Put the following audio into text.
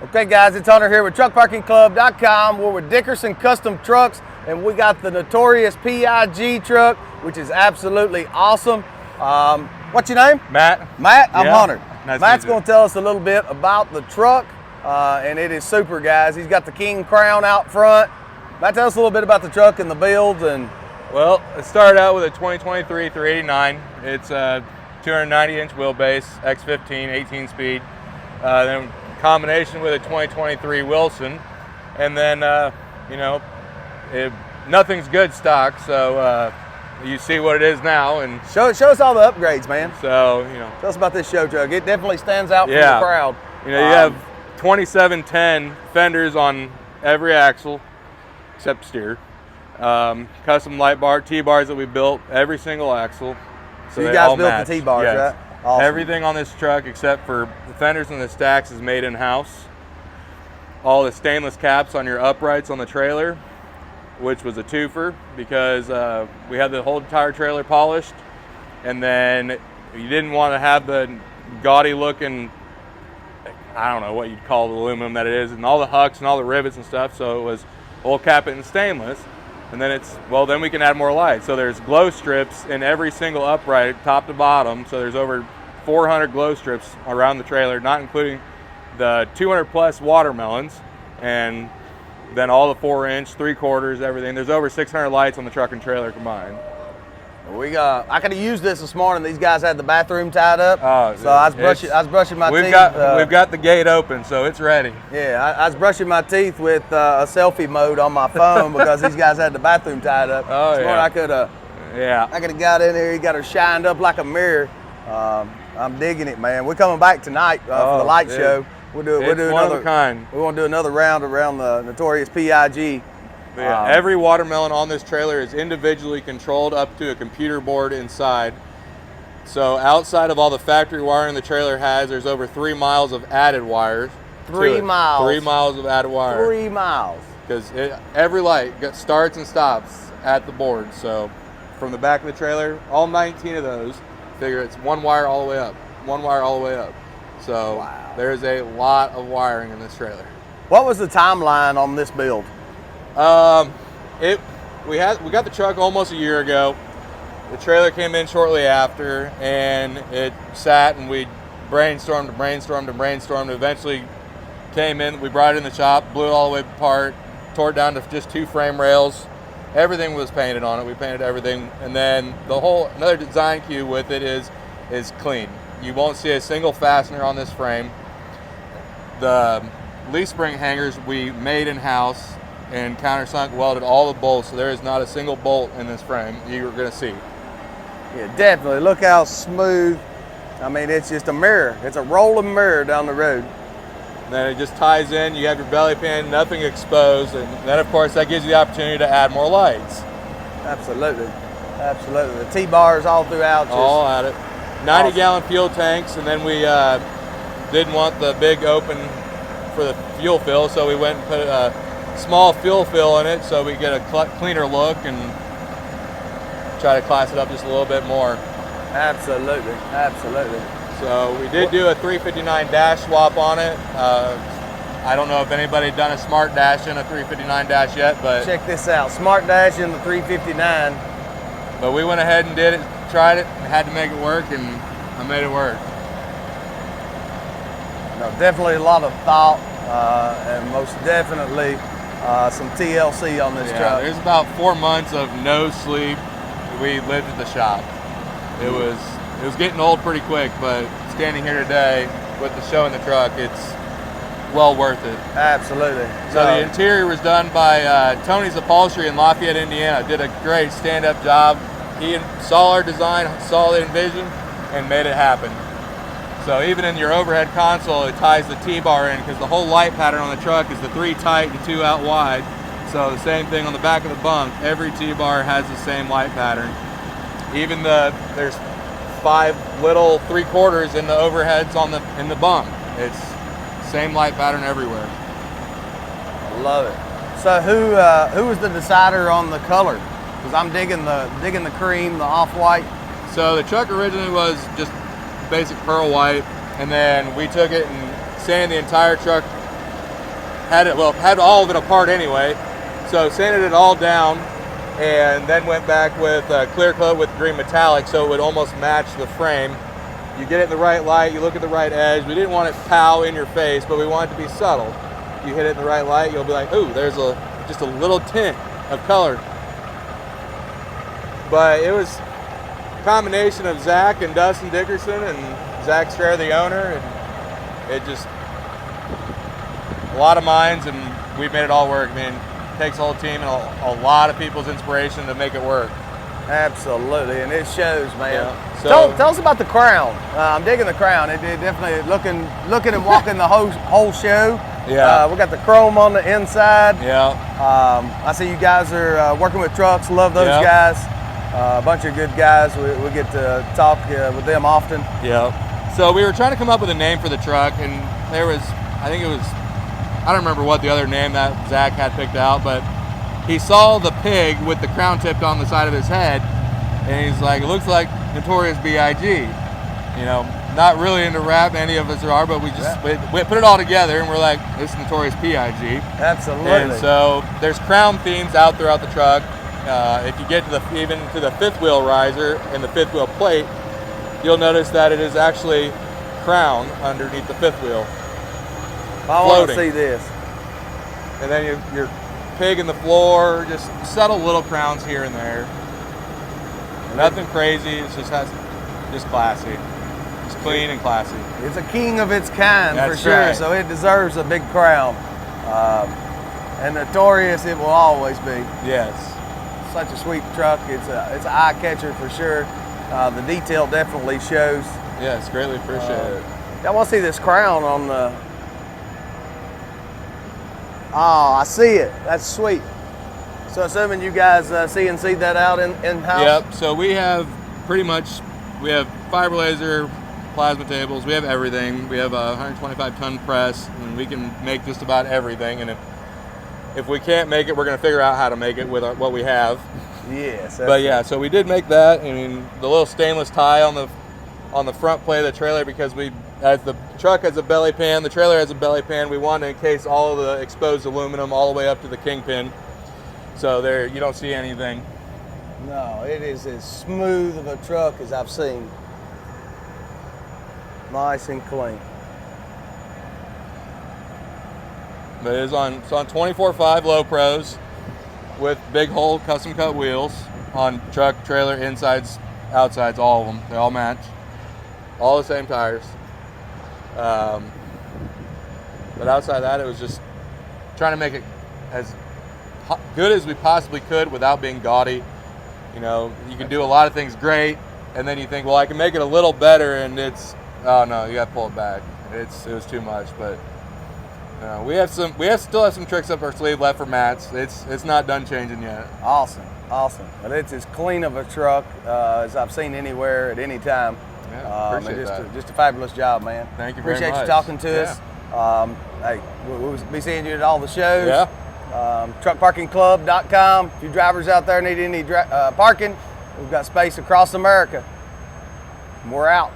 Okay guys, it's Hunter here with TruckParkingClub.com. We're with Dickerson Custom Trucks and we got the Notorious P.I.G truck, which is absolutely awesome. What's your name? Matt. Matt, I'm Hunter. Nice Matt's going to tell us a little bit about the truck and it is super, guys. He's got the King Crown out front. Matt, tell us a little bit about the truck and the builds. Well, it started out with a 2023 389. It's a 290-inch wheelbase, X15, 18-speed. Then combination with a 2023 Wilson, and then nothing's good stock, so you see what it is now. And show us all the upgrades, man. So tell us about this show truck. It definitely stands out from the crowd. You have 2710 fenders on every axle except steer. Custom light bar T-bars that we built every single axle. So you guys built the T-bars, yes. right? Awesome. Everything on this truck except for the fenders and the stacks is made in-house. All the stainless caps on your uprights on the trailer, which was a twofer because we had the whole entire trailer polished, and then you didn't want to have the gaudy looking, I don't know what you'd call the aluminum that it is, and all the hucks and all the rivets and stuff, so it was, we'll cap it in stainless. And then then we can add more light. So there's glow strips in every single upright, top to bottom. So there's over 400 glow strips around the trailer, not including the 200 plus watermelons, and then all the 4-inch, 3/4, everything. There's over 600 lights on the truck and trailer combined. I could have used this morning. These guys had the bathroom tied up, so I was brushing my teeth. We've got the gate open, so it's ready. Yeah, I was brushing my teeth with a selfie mode on my phone because these guys had the bathroom tied up. Oh, this morning I could have got in there. He got her shined up like a mirror. I'm digging it, man. We're coming back tonight for the light show. We'll do another kind. We want to do another round around the Notorious P.I.G. Yeah, every watermelon on this trailer is individually controlled up to a computer board inside. So outside of all the factory wiring the trailer has, there's over 3 miles of added wires. 3 miles? 3 miles of added wire. 3 miles. Because every light starts and stops at the board. So from the back of the trailer, all 19 of those, figure it's 1 wire all the way up. 1 wire all the way up. So There's a lot of wiring in this trailer. What was the timeline on this build? We got the truck almost a year ago. The trailer came in shortly after, and it sat, and we brainstormed. Eventually came in. We brought it in the shop, blew it all the way apart, tore it down to just 2 frame rails. Everything was painted on it. We painted everything, and then another design cue with it is clean. You won't see a single fastener on this frame. The leaf spring hangers we made in-house and countersunk welded all the bolts, so there is not a single bolt in this frame you're going to see. Yeah, definitely. Look how smooth. I mean, it's just a mirror. It's a rolling mirror down the road. And then it just ties in. You have your belly pan, nothing exposed, and then of course that gives you the opportunity to add more lights. Absolutely, absolutely. The T-bars all throughout. All at it. 90-gallon fuel tanks, and then we didn't want the big open for the fuel fill, so we went and put a small fuel fill in it so we get a cleaner look and try to class it up just a little bit more. Absolutely, absolutely. So we did do a 359 dash swap on it. I don't know if anybody done a smart dash in a 359 dash yet, but check this out, smart dash in the 359. But we went ahead and did it, tried it, and had to make it work, and I made it work. No, definitely a lot of thought, and most definitely some TLC on this truck. There's about 4 months of no sleep. We lived at the shop. It was getting old pretty quick, but standing here today with the show in the truck, it's well worth it. Absolutely. So the interior was done by Tony's Upholstery in Lafayette, Indiana. Did a great stand-up job. He saw our design, saw the envision, and made it happen. So even in your overhead console, it ties the T-bar in because the whole light pattern on the truck is the 3 tight and 2 out wide. So the same thing on the back of the bunk. Every T-bar has the same light pattern. Even there's 5 little 3/4 in the overheads in the bunk. It's same light pattern everywhere. I love it. So who was the decider on the color? Because I'm digging the cream, the off-white. So the truck originally was just basic pearl white, and then we took it and sanded the entire truck had all of it apart anyway. So sanded it all down, and then went back with clear coat with green metallic, so it would almost match the frame. You get it in the right light, you look at the right edge. We didn't want it pow in your face, but we want it to be subtle. You hit it in the right light, you'll be like, ooh, there's just a little tint of color. But it was a combination of Zach and Dustin Dickerson, and Zach Strayer, the owner, and it just, a lot of minds, and we made it all work. I mean, it takes a whole team and a lot of people's inspiration to make it work. Absolutely, and it shows, man. Yeah. So, tell us about the crown. I'm digging the crown. It definitely looking and walking the whole show. Yeah. We got the chrome on the inside. Yeah. I see you guys are working with trucks. Love those guys. A bunch of good guys. We get to talk with them often. Yeah. So we were trying to come up with a name for the truck, and there was, I don't remember what the other name that Zach had picked out, but he saw the pig with the crown tipped on the side of his head, and he's like, it looks like Notorious P.I.G. You know, not really into rap, any of us are, but we just we put it all together, and we're like, this is Notorious P.I.G. Absolutely. And so there's crown themes out throughout the truck. If you get to even to the fifth wheel riser and the fifth wheel plate, you'll notice that it is actually crown underneath the fifth wheel. I want to see this. And then your pig in the floor, just subtle little crowns here and there. Nothing crazy. It's just classy. It's clean and classy. It's a king of its kind. That's for sure. right. So it deserves a big crown. And Notorious, it will always be. Yes. Such a sweet truck. It's an eye catcher for sure. The detail definitely shows. Yes, greatly appreciated. I want to see this crown on the. Oh, I see it. That's sweet. So assuming you guys CNC'd that out in-house? Yep, so we have fiber laser, plasma tables, we have everything. We have a 125-ton press, and we can make just about everything. And if we can't make it, we're going to figure out how to make it with what we have. Yes. But yeah, so we did make that. I mean, the little stainless tie on the front plate of the trailer, because as the truck has a belly pan, the trailer has a belly pan, we want to encase all of the exposed aluminum all the way up to the kingpin. So there, you don't see anything. No, it is as smooth of a truck as I've seen. Nice and clean. But it's on 24.5 low pros with big hole custom cut wheels on truck, trailer, insides, outsides, all of them. They all match. All the same tires. But outside that, it was just trying to make it as good as we possibly could without being gaudy. You know, you can do a lot of things great, and then you think, well, I can make it a little better, and oh no, you got to pull it back. It was too much, but we still have some tricks up our sleeve left for mats. It's not done changing yet. Awesome. But it's as clean of a truck as I've seen anywhere at any time. Yeah, appreciate that. Just a fabulous job, man. Thank you very much. Appreciate you talking to us. Hey, we'll be seeing you at all the shows. Yeah. Truckparkingclub.com. If you drivers out there need any parking, we've got space across America. We're out.